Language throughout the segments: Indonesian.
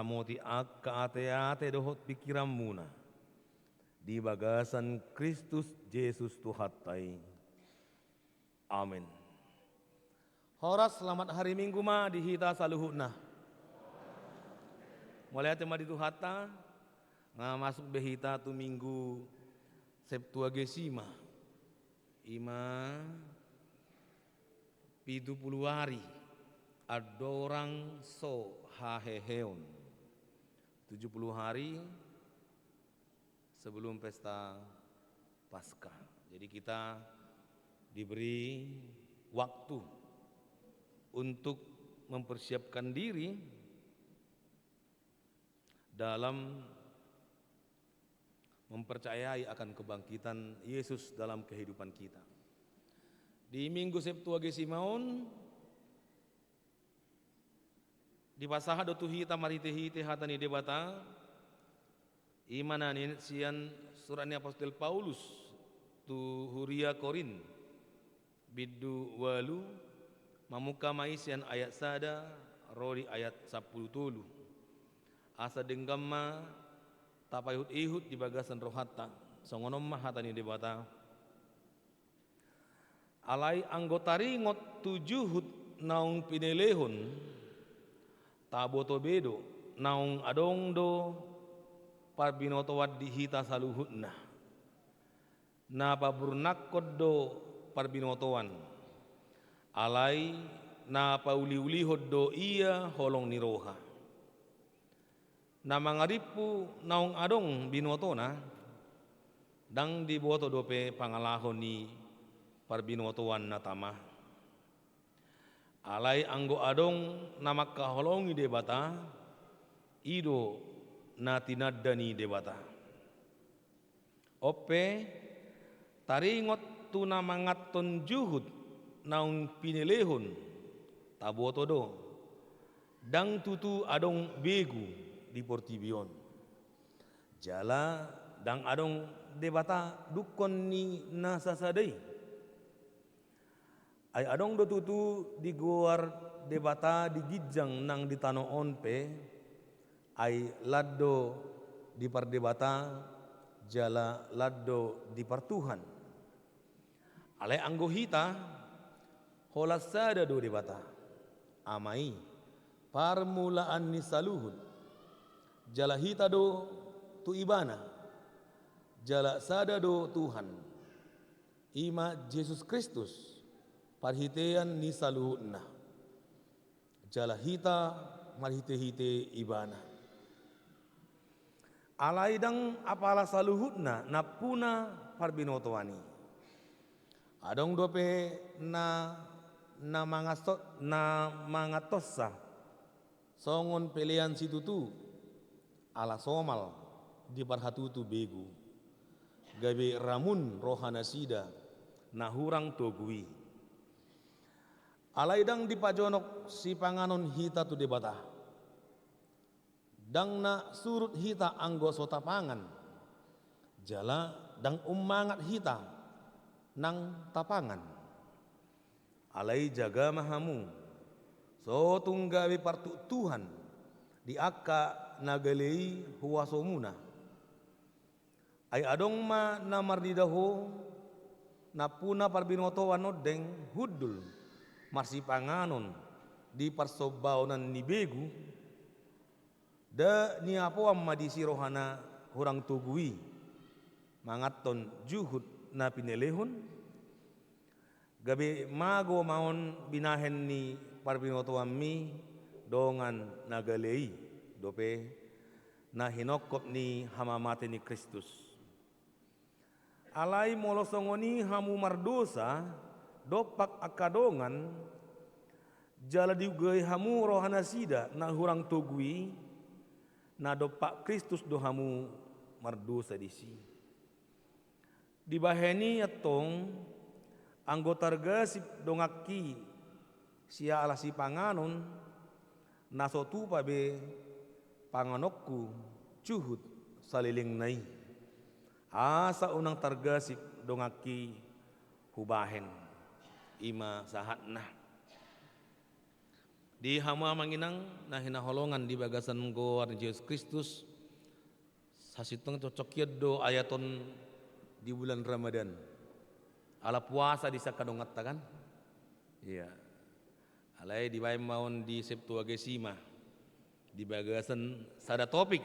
namoti akka ate-ate dohot pikiran muna. Di bagasan Kristus Yesus Tuhatai. Amin. Horas selamat hari Minggu ma dihita saluhutna. Mulai tema di Tuhata masuk behita tu Minggu Septuagesima. Ima 70 hari adorang so haheheon 70 hari sebelum pesta Paskah. Jadi kita diberi waktu untuk mempersiapkan diri dalam mempercayai akan kebangkitan Yesus dalam kehidupan kita. Di Minggu Septuagesimaon di pasaha do tuhita marite-hite hatani debata imana ni sian suratnya Apostol Paulus tu Huria Korin bidu walu mamuka maisian ayat sada rori ayat 10 tulu asa denggamma tapayhut ihut di bagasan rohata songonom mah hatani debata alai anggotari ngot 7 hut naung pinelehon taboto bedo naung adong do parbinoto waddi hita saluhutna na paburnak koddo parbinotoan alai na pauli-uli hoddo iya holong niroha na mangaripu naung adong binotona dang diboto dope pangalahon ni parbinotoan na tamah alai anggo adong namak kaholongi debata ido natinadani debata ope taringot tu namangaton juhud naung pinelehon taboto do dang tutu adong begu di portibion jala dang adong debata dukon ni nasasadai ay adong do tutu di guar debata di gijang nang di tano onpe ay laddo di pardebata jala laddo di partuhan alay anggo hita holasada do debata amai parmulaan ni saluhud jala hita do tu ibana jala sada do Tuhan ima Yesus Kristus parhitean ni saluhutna jala hita marhite-hite ibana alaidang apala saluhutna napuna parbinotoani adong dope na mangatossa songon pelean situtu ala somal di parhatutu begu gabe ramun rohana sida na hurang togui alaidang di pajonok si panganon hita tu debata dang na surut hita anggo sota pangan jala dang umangat hita nang tapangan alai jaga mahamu so tunggawi partu Tuhan di akka nagalei huwasomuna ay adong ma namardidaho napuna parbinoto wanodeng hudul marsi panganon di parsobaonan ni begu da niapo amma di sirohana hurang tugui mangaton juhud na pinelehon gabe mago maon binahen ni parbinoto ammi dongan nagalei dope na hinokop ni hamamate ni Kristus alai molosongoni hamu mardosa dopak akadongan jala diugai hamu rohana sida na hurang togui na dopak Kristus do hamu mardosa disi dibaheni atong anggota gasip dongaki sia alasi panganon nasotu pabe panganokku cuhut saliling nai asa unang targasip dongaki hubahen ima sahatna Di hama manginang nah hina holongan di bagasan go Yesus Kristus sasitong cocok do ayaton di bulan Ramadan. Ala puasa di sakadongat kan? Iya. Alai di bayam maun di Septuagesima di bagasan sada topik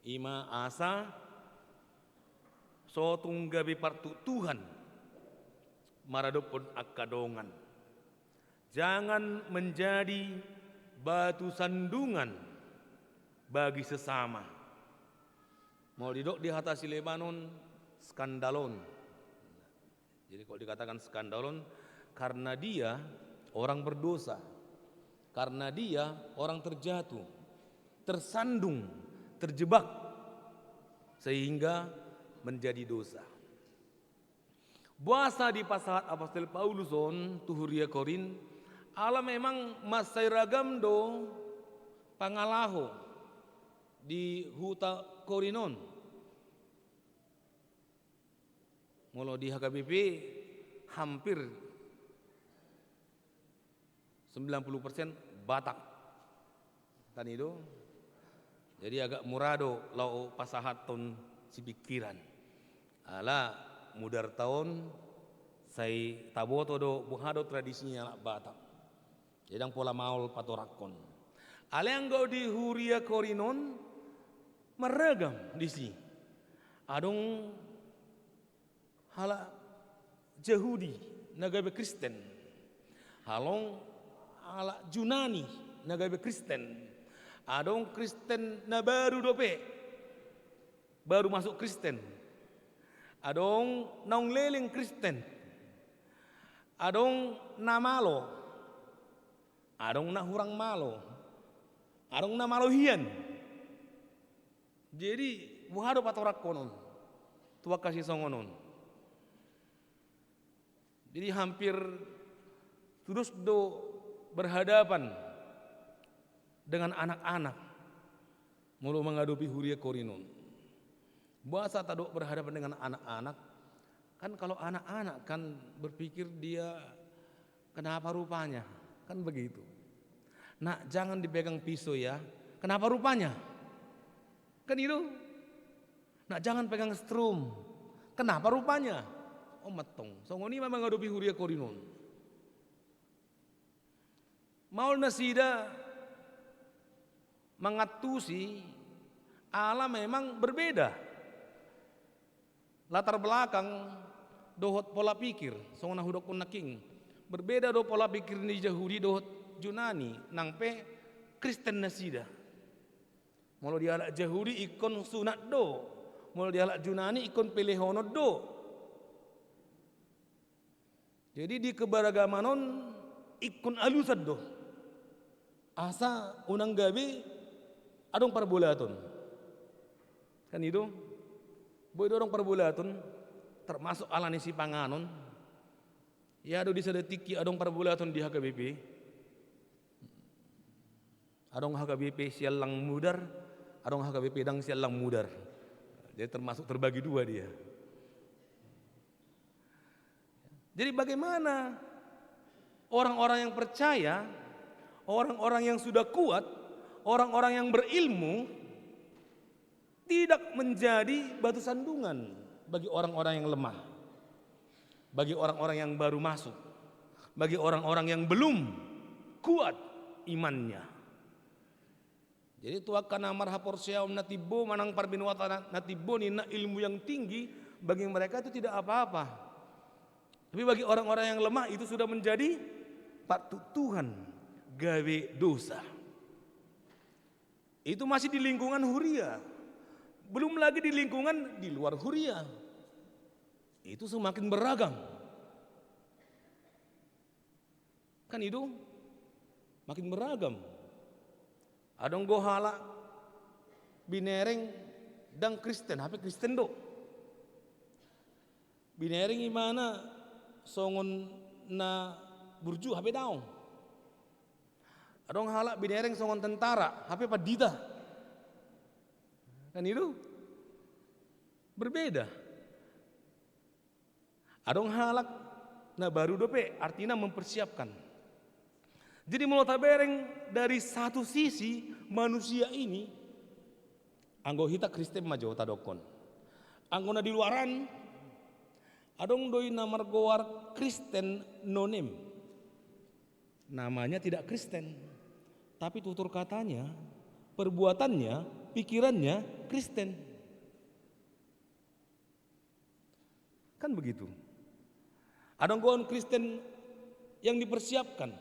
ima asa so tunggabi partu Tuhan maradopon akadongan. Jangan menjadi batu sandungan bagi sesama. Mau didok di hatasi Lebanon skandalon. Jadi kalau dikatakan skandalon karena dia orang berdosa. Karena dia orang terjatuh, tersandung, terjebak sehingga menjadi dosa. Puasa di pasahat Apostol Paulus on tuhuria Korin ala memang masai ragam do pangalaho di huta Korinon. Mula di HKBP hampir 90% Batak. Kan itu. Jadi agak murado lau pasahat ton si pikiran. Ala mudar tahun sai taboto do buhado tradisinya Batak. Jedang pola maul patorakon. Ale anggo di Huria Korinon meragam di sini. Adong hala Yahudi nagabe Kristen. Halong ala Junani nagabe Kristen. Adong Kristen na baru dope. Baru masuk Kristen. Adong naung leling Kristen. Adong na malo. Adong na hurang malo. Adong na malohian. Jadi buhado patorak konon. Tua kasih songonon. Jadi hampir terus do berhadapan dengan anak-anak. Mulu menghadapi Huria Korinon. Bahasa tadok berhadapan dengan anak-anak. Kan kalau anak-anak kan berpikir dia kenapa rupanya. Kan begitu. Nak jangan dipegang pisau ya. Kenapa rupanya? Kan itu. Nak jangan pegang strum. Kenapa rupanya? Oh matong. Songoni memang ngadopi Huria Korinon. Maul nasida mengatusi ala memang berbeda. Latar belakang dohot pola pikir. Songona hudok naking. Berbeda do pola pikir ni Yahudi dohot Junani nangpe Kristen nasida. Molo dialak Yahudi ikon sunat do. Molo dialak Junani ikon pelehono do. Jadi di keberagamanon ikon alusad do. Asa unang gabi adong parbulaton. Kan itu. Boy dorong parbulaton termasuk alani si panganon. Ya do disadetiki adong parbulaton di HKBP. Adong HKBP sialang mudar, adong HKBP dang sialang mudar. Jadi termasuk terbagi dua dia. Jadi bagaimana orang-orang yang percaya, orang-orang yang sudah kuat, orang-orang yang berilmu tidak menjadi batu sandungan bagi orang-orang yang lemah, bagi orang-orang yang baru masuk, bagi orang-orang yang belum kuat imannya. Jadi tuakan amar haporsiaum natibo manang parbinwata natibo nina ilmu yang tinggi bagi mereka itu tidak apa-apa. Tapi bagi orang-orang yang lemah itu sudah menjadi patut Tuhan gawe dosa. Itu masih di lingkungan Huria. Belum lagi di lingkungan di luar Huria. Itu semakin beragam. Kan itu makin beragam. Adong gohala binereng dang Kristen, HP Kristen do. Binereng imana songon na burju HP daong. Adong halak binereng songon tentara, HP padita. Kan itu berbeda. Adong halak na baru dope artinya mempersiapkan. Jadi mulut tabereng dari satu sisi manusia ini anggo hita Kristen majo tadokon. Anggona di luaran adong doi namar goar Kristen nonim. Namanya tidak Kristen, tapi tutur katanya, perbuatannya, pikirannya Kristen. Kan begitu. Adong goan Kristen yang dipersiapkan,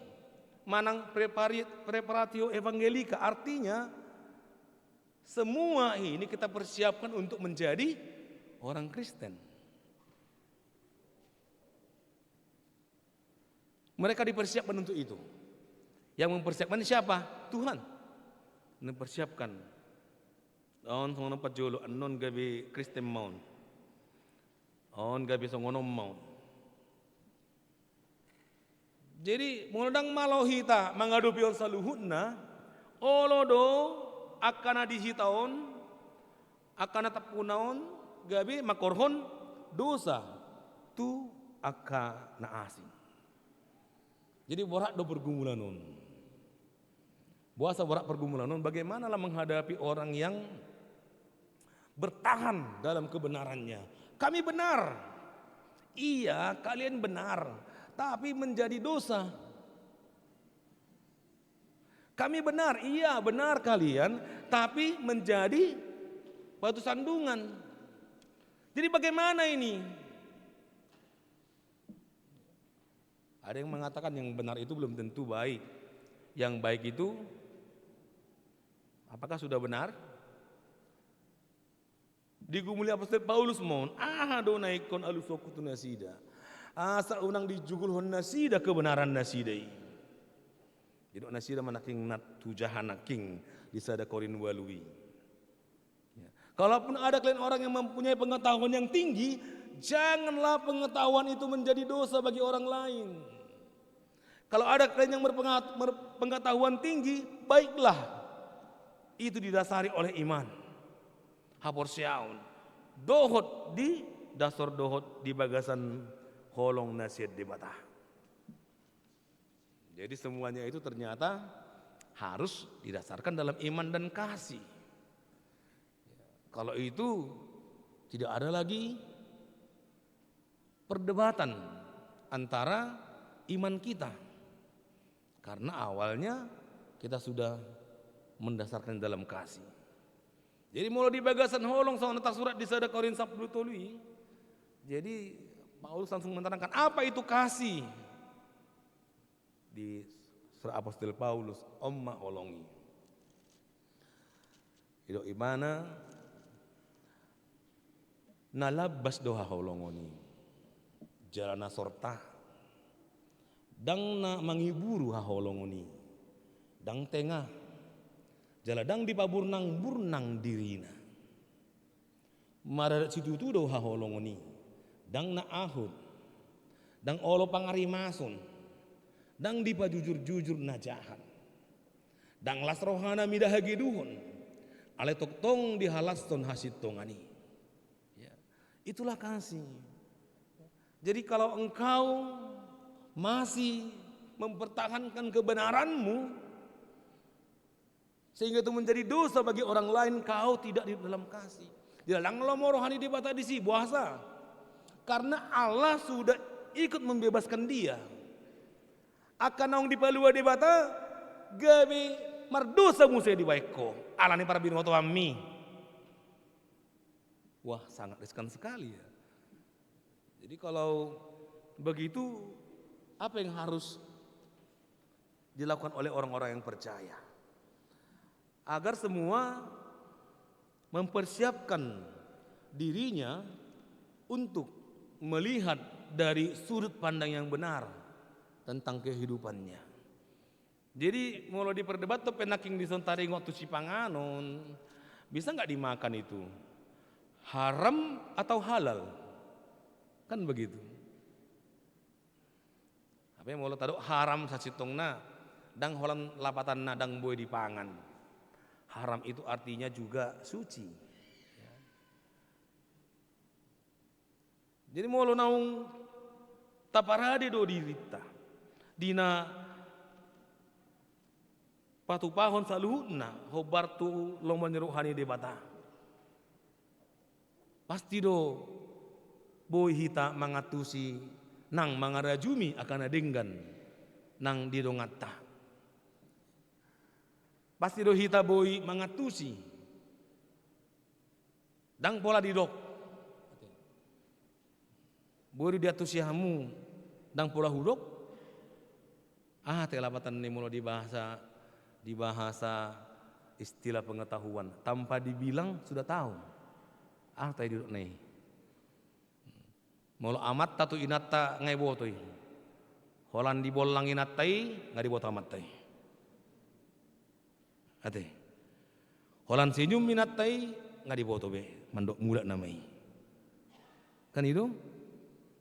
manang preparatio evangelika, artinya semua ini kita persiapkan untuk menjadi orang Kristen. Mereka dipersiapkan untuk itu. Yang mempersiapkan siapa? Tuhan. Mempersiapkan. On songono pajolo anon gabi Kristen maun. On gabi songono maun. Jadi mengadang malohita mengadupi on saluhutna olodo akana dihitaon akana tapunaon gabi makorhon dosa tu akana asing. Jadi borak do pergumulan. Buasa borak pergumulan. Bagaimanalah menghadapi orang yang bertahan dalam kebenarannya. Kami benar. Iya, kalian benar. Tapi menjadi dosa. Kami benar. Iya, benar kalian. Tapi menjadi batu sandungan. Jadi bagaimana ini? Ada yang mengatakan yang benar itu belum tentu baik. Yang baik itu apakah sudah benar? Digumuli apostol Paulus mohon, donaikon alusokutu nasida. Asa unang dijugul hon nasida kebenaran nasidai. Jadi nasida manaking nat tujahan naking di sada korin walui. Ya. Kalaupun ada kalian orang yang mempunyai pengetahuan yang tinggi, janganlah pengetahuan itu menjadi dosa bagi orang lain. Kalau ada kalian yang berpengetahuan tinggi, baiklah. Itu didasari oleh iman. Hapor syaun. Dohot di dasar dohot di bagasan holong nasihat di batah. Jadi semuanya itu ternyata harus didasarkan dalam iman dan kasih. Kalau itu tidak ada lagi perdebatan antara iman kita. Karena awalnya kita sudah mendasarkan dalam kasih. Jadi mulai di bagasan holong sama letak surat di sada Korin 10 tului. Jadi Paulus langsung menerangkan apa itu kasih. Di surat apostol Paulus omma olongi. Ido imana nalabas doha holongoni. Jalana sorta dang na mangiburu haholongoni dang tengah jaladang di paburnang burnang dirina maradat situ tu do haholongoni dang na ahud dang olo pangarimason dang di pajujur-jujur najahan dang las rohana midahagiduhon ale toktong dihalaston hasit tongani ya, itulah kasih. Jadi kalau engkau masih mempertahankan kebenaranmu sehingga itu menjadi dosa bagi orang lain, kau tidak di dalam kasih. Di dalam lomo rohani di bata di si puasa. Karena Allah sudah ikut membebaskan dia. Akan naung dipalua di bata gabi mardosa musa di baikko. Alani para binoto ammi. Wah, sangat riskan sekali ya. Jadi kalau begitu, apa yang harus dilakukan oleh orang-orang yang percaya? Agar semua mempersiapkan dirinya untuk melihat dari sudut pandang yang benar tentang kehidupannya. Jadi mulai diperdebat tuh penaking disontari waktu si panganon, bisa nggak dimakan itu? Haram atau halal? Kan begitu. Apa yang mau taruh haram sacitongna dang holan lapatan nadang boy di pangan. Haram itu artinya juga suci. Jadi mau lo naung taparade do dirita dina patu pahon saluhutna hobar tu lomba rohani debata. Pasti do boy hita mangatusi nang mangarajumi akan adenggan nang didongata. Pasti do hita boy mangatusi dang pola didok. Boy diatusi hamu dang pola hudok. Telapatan ini mulai di bahasa istilah pengetahuan tanpa dibilang sudah tahu. Tai duduk nih. Molo amat tatu inata ngai botoi. Holan di bolang inatai nggak di amat tai. Ate. Holan senyum inatai nggak di boto be. Mandok mula namai. Kan itu?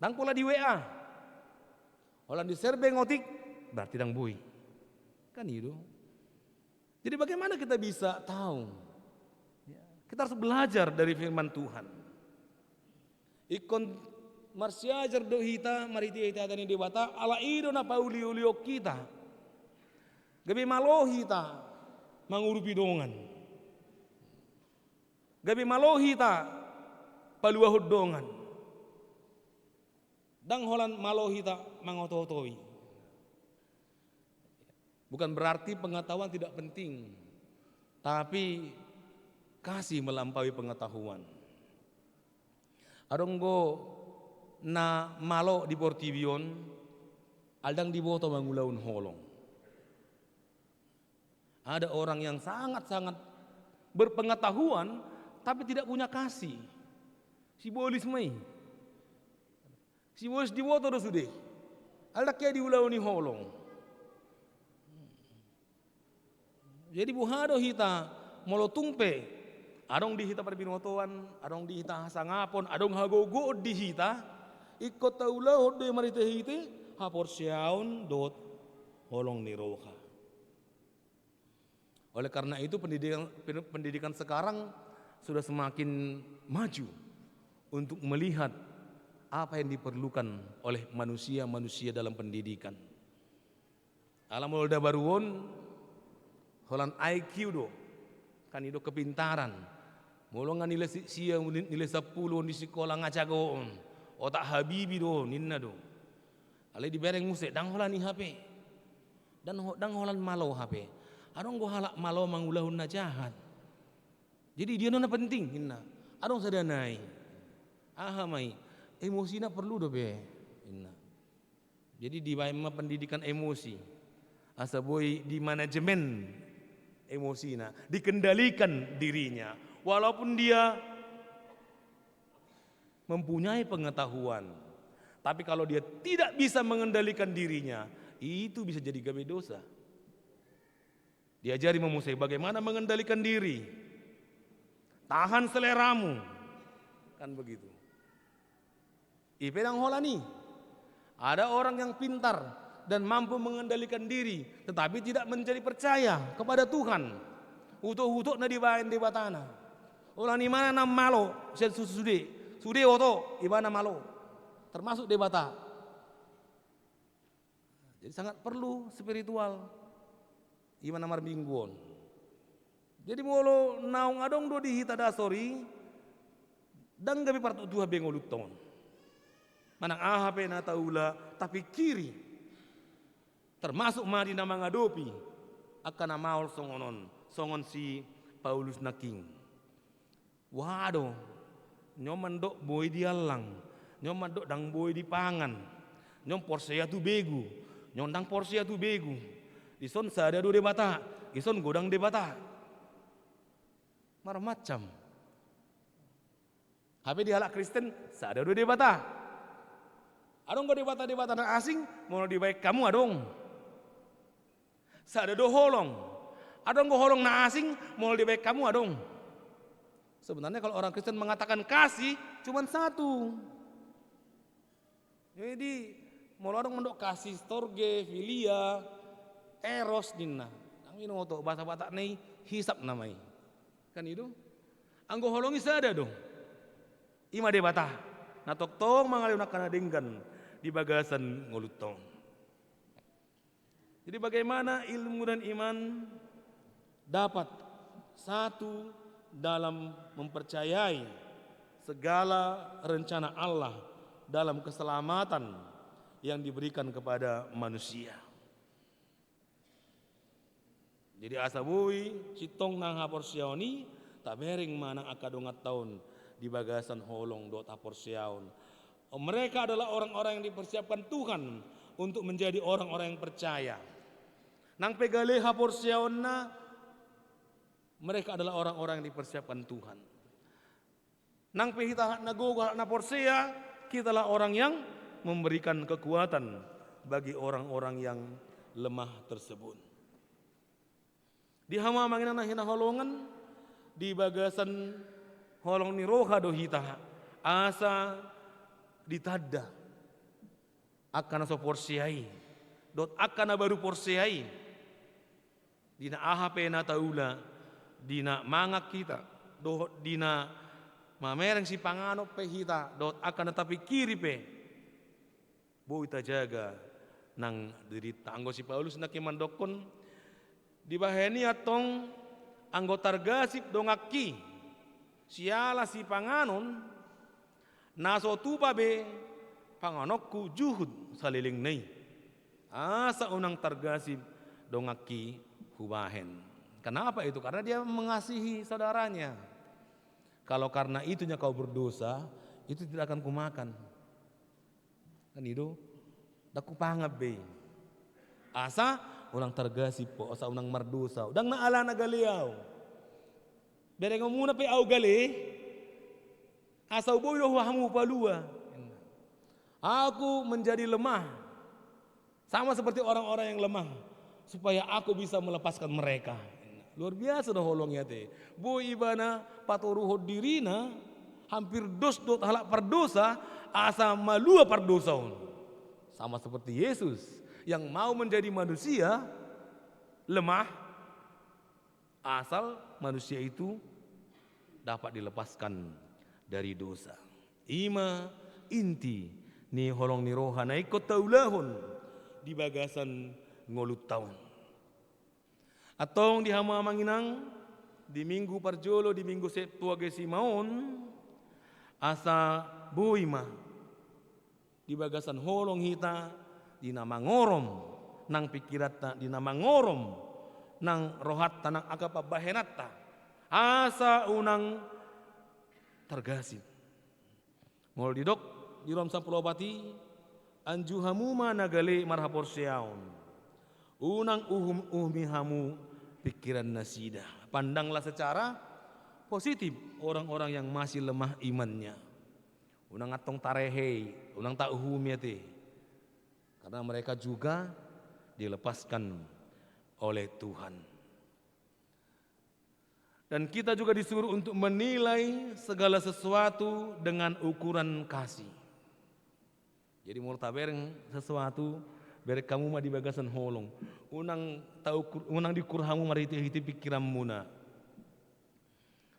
Dang pola di WA. Holan di serbe ngotik berarti dang bui. Kan itu. Jadi bagaimana kita bisa tahu? Kita harus belajar dari firman Tuhan. Ikon marsiajar do hita mariti hita tani dewata ala ido na pauli ulio kita. Gabi malo hita mangurupi dongan. Gabi malo hita paluahud dongan. Dang holan malo hita mangototoi. Bukan berarti pengetahuan tidak penting, tapi kasih melampaui pengetahuan. Adonggo na malo di Portivion, aldang di boto mangulaun holong. Ada orang yang sangat-sangat berpengetahuan, tapi tidak punya kasih. Si bolis mai, si bolis di boto do sude, alda kaya di ulauni holong. Jadi buhado hita molo tungpe, adong di hita perbinotoan, adong di hita sangapon, adong hagogo di hita, ikut taula hode marite hite, hapor siaun dot holong niroka. Oleh karena itu pendidikan sekarang sudah semakin maju untuk melihat apa yang diperlukan oleh manusia-manusia dalam pendidikan. Alam molda baruon holan IQ do kan itu kepintaran. Molongan nilai siang nilai 10 di sekolah ngacago. Otak habibi do ninna do. Ale di bereng musik dang holan ni HP. Dan dang holan malo HP. Adong go halak malo mangulahun na jahat. Jadi dia nona penting ninna. Adong sadanai. Mai emosina perlu do be. Ninna. Jadi di pendidikan emosi. Asa boy di manajemen emosinya, dikendalikan dirinya, walaupun dia mempunyai pengetahuan, tapi kalau dia tidak bisa mengendalikan dirinya, itu bisa jadi gawe dosa. Diajari memusai bagaimana mengendalikan diri, tahan seleramu, kan begitu. Ipedang holani, ada orang yang pintar dan mampu mengendalikan diri, tetapi tidak menjadi percaya kepada Tuhan. Utuk-utuk na dibain di batana. Ulang di mana nam malo, sude oto ibana malo, termasuk debata. Jadi sangat perlu spiritual, ibana marbingguon. Jadi molo naung adong do di hita dasori, dang gabi partu tuha bengoluton. Manang ahape na taula, tapi kiri. Termasuk mari nama ngadopi akan amaul songon si Paulus naking. Waduh, nyoman dok boy dialang, nyoman dok dang boy di pangan, nyom porsia tu begu, nyom dang porsia tu begu. Ison sada do debata, ison godang debata. Marah macam. Tapi di halak Kristen sada do debata. Adong go debata na asing, mau dibaik kamu adong. Sada do holong, adong go holong na asing, mau dibaik kamu adong. Sebenarnya kalau orang Kristen mengatakan kasih, cuma satu. Jadi mau adong mendok kasih storge, filia, eros dinna. Ang ino to bata-bata nih hisap namai. Kan itu? Anggo holongi sada dong. Ima debata. Natok-tong mangaliw nakanadinggan di bagasan ngulutong. Jadi bagaimana ilmu dan iman dapat satu dalam mempercayai segala rencana Allah dalam keselamatan yang diberikan kepada manusia. Jadi asabui citong nang haporsiaoni tabering manang akadongat tahun di bagasan holong dot haporsiaon. Mereka adalah orang-orang yang dipersiapkan Tuhan untuk menjadi orang-orang yang percaya. Nang pegale haporsiaonna, mereka adalah orang-orang yang dipersiapkan Tuhan. Nang pehita nagogo na porsia, kitalah orang yang memberikan kekuatan bagi orang-orang yang lemah tersebut. Di hama manginan hina holongan di bagasan holong ni roha dohita asa ditadda akan so porsiai dot akan baru porsiai dina ahape na taula dina mangak kita do dina mamereng si pangano pe hita dot akan tapi kiri pe bo ita jaga nang derita anggo si Paulus na kimandokon di baheni atong anggota gasip dongaki siala si panganon naso tupa be panganokku juhud saliling nei asa unang targasip dongaki hubahen. Kenapa itu? Karena dia mengasihi saudaranya. Kalau karena itunya kau berdosa, itu tidak akan kumakan. Kan itu daku pangap be asa ulang targasip po asa unang mardosa udang naala na galiaw bereng muna pe au gali asa uboy hamu palua. Aku menjadi lemah sama seperti orang-orang yang lemah supaya aku bisa melepaskan mereka. Luar biasa dah holongnya teh. Bo ibana patoruho dirina hampir dos dot halak perdosa asa malua perdosaun. Sama seperti Yesus yang mau menjadi manusia lemah asal manusia itu dapat dilepaskan dari dosa. Ima inti ni holong ni rohana ikut taulahun di bagasan ngolut tahun. Atong di hama manginang di minggu parjolo di minggu Septuagesimaon asa boima di bagasan holong hita dina mangorom nang pikiratta dina mangorom nang rohatta nang agapa bahenatta asa unang targasip mol didok di rom sampulopati anjuhamuma nagale marhaporsiaon unang umihamu pikiran nasida. Pandanglah secara positif orang-orang yang masih lemah imannya. Unang atong tarehe, unang tauhumiate. Karena mereka juga dilepaskan oleh Tuhan. Dan kita juga disuruh untuk menilai segala sesuatu dengan ukuran kasih. Jadi mau tabereng sesuatu berek kamu mah di bagasan holong. Unang dikurhamu mariti-hiti pikiran muna.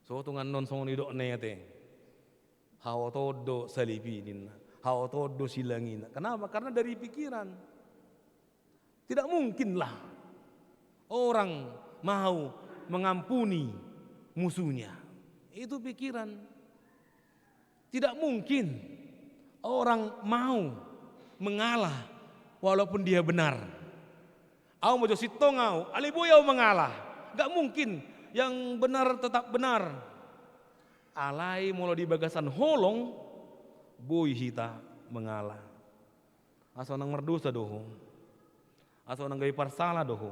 So tungan non songon idok nete. Hawa todo salipinin. Hawa todo silangin. Kenapa? Karena dari pikiran. Tidak mungkinlah orang mau mengampuni musuhnya. Itu pikiran. Tidak mungkin orang mau mengalah walaupun dia benar. Au mojo sitongau, aliboyau mengalah. Gak mungkin yang benar tetap benar. Alai molo di bagasan holong, boy hita mengalah. Asa nang merdosa doho. Asa nang gay parsala doho.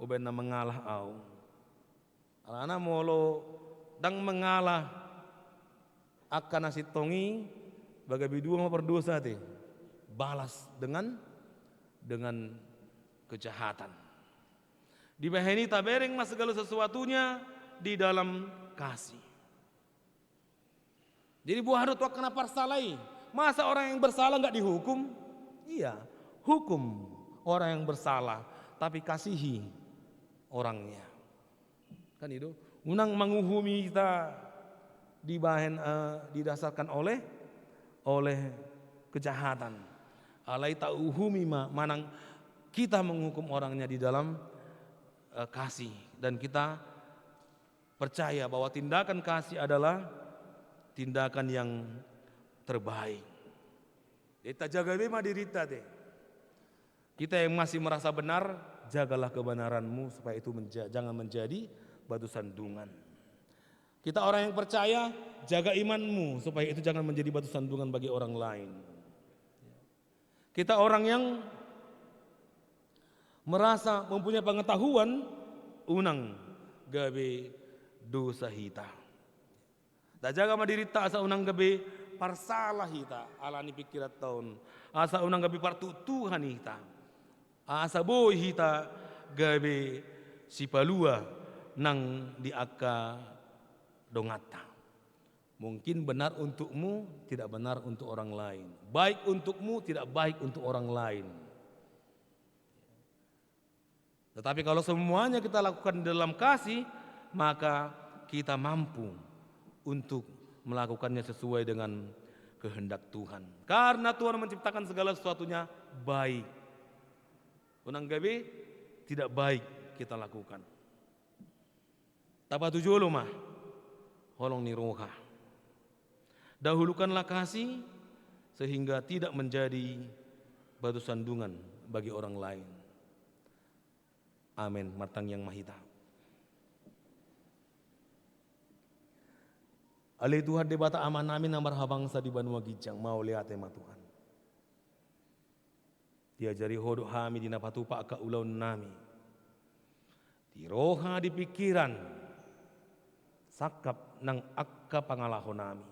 Uben na mengalah au. Alana molo dang mengalah akan nasitongi bagai bidua perdosa te. Balas dengan kejahatan. Dibaheni tabereng mas segala sesuatunya di dalam kasih. Jadi buah harut wakna parsalai. Masa orang yang bersalah nggak dihukum? Iya, hukum orang yang bersalah, tapi kasihi orangnya. Kan itu. Unang menguhumi kita didasarkan oleh kejahatan. Alai ta'uhumi manang kita menghukum orangnya di dalam kasih dan kita percaya bahwa tindakan kasih adalah tindakan yang terbaik. Kita jaga bema diri kita deh. Kita yang masih merasa benar, jagalah kebenaranmu supaya itu jangan menjadi batu sandungan. Kita orang yang percaya, jaga imanmu supaya itu jangan menjadi batu sandungan bagi orang lain. Kita orang yang merasa mempunyai pengetahuan, unang gabe dosa hita. Tak jaga madiri ta asa unang gabe parsalah hita, alani pikirat tahun. Asa unang gabe partutuhan hita. Asa boy hita gabe sipalua nang diaka dongata. Mungkin benar untukmu, tidak benar untuk orang lain. Baik untukmu, tidak baik untuk orang lain. Tetapi kalau semuanya kita lakukan dalam kasih, maka kita mampu untuk melakukannya sesuai dengan kehendak Tuhan. Karena Tuhan menciptakan segala sesuatunya baik. Unang gabe tidak baik kita lakukan. Tapa tujuh mah, holong ni roha. Dahulukanlah kasih sehingga tidak menjadi batu sandungan bagi orang lain. Amin. Matang yang mahita. Alih Tuhan debata aman amin namar habangsa di Banua Gijang mau lihat tema Tuhan. Diajari hodok hami di napatupa ka ulaun nami. Di roha di pikiran sakap nang akka pangalahon nami.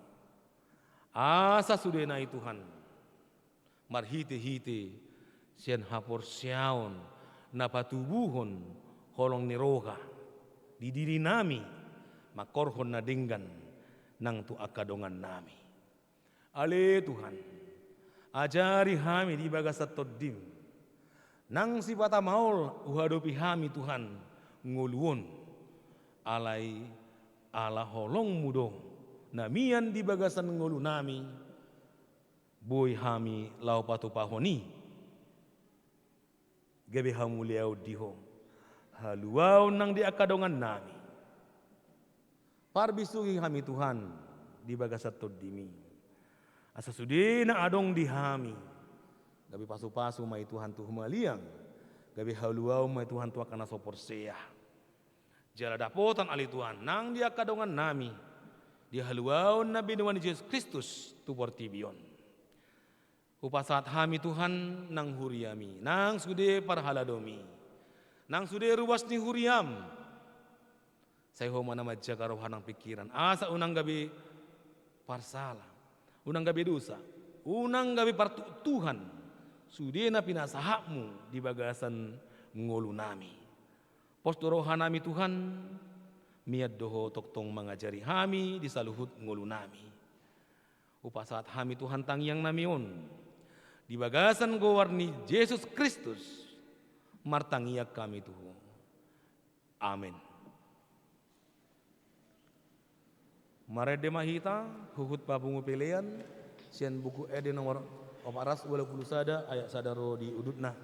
Asa sudenai Tuhan. Marhite-hite sian hapor siaon napatubuhon holong ni roha. Di diri nami makorhon na dinggan nang tu akadongan nami. Ale Tuhan, ajari kami di bagasat toddim. Nang sifata maul uhadopi kami Tuhan nguluon alai ala holong mudong. Namian di bagasan ngulu nami boy kami lau patu pahoni. Gabe hamuliau diho. Haluau nang di akadongan nami. Parbisugi kami Tuhan di bagasat toddimi. Asa sudena adong di kami. Gabi pasu-pasu mai Tuhan tu humaliang. Gabi haluau mai Tuhan tu akan sopor seah. Jala dapotan ali Tuhan nang dia kadongan nami. Dia haluau nabi nuan Yesus Kristus tu portibion. Upasat kami Tuhan nang huriami. Nang sude parhaladomi. Nang sude ruas ni huriam. Saya homa nama jaga rohanang pikiran. Asa unang gabi parsala. Unang gabi dosa. Unang gabi partu Tuhan. Sudena pinasahakmu di bagasan ngolu nami. Posto rohanami Tuhan. Miad doho toktong mengajari kami di saluhut ngolu nami. Upasat kami Tuhan tangyang namion. Di bagasan gowarni Yesus Kristus. Martangiak kami Tuhan. Amin. Marede mahita huhut pabungu pilihan sian buku ede nomor 421 ayat sadaro di udutna.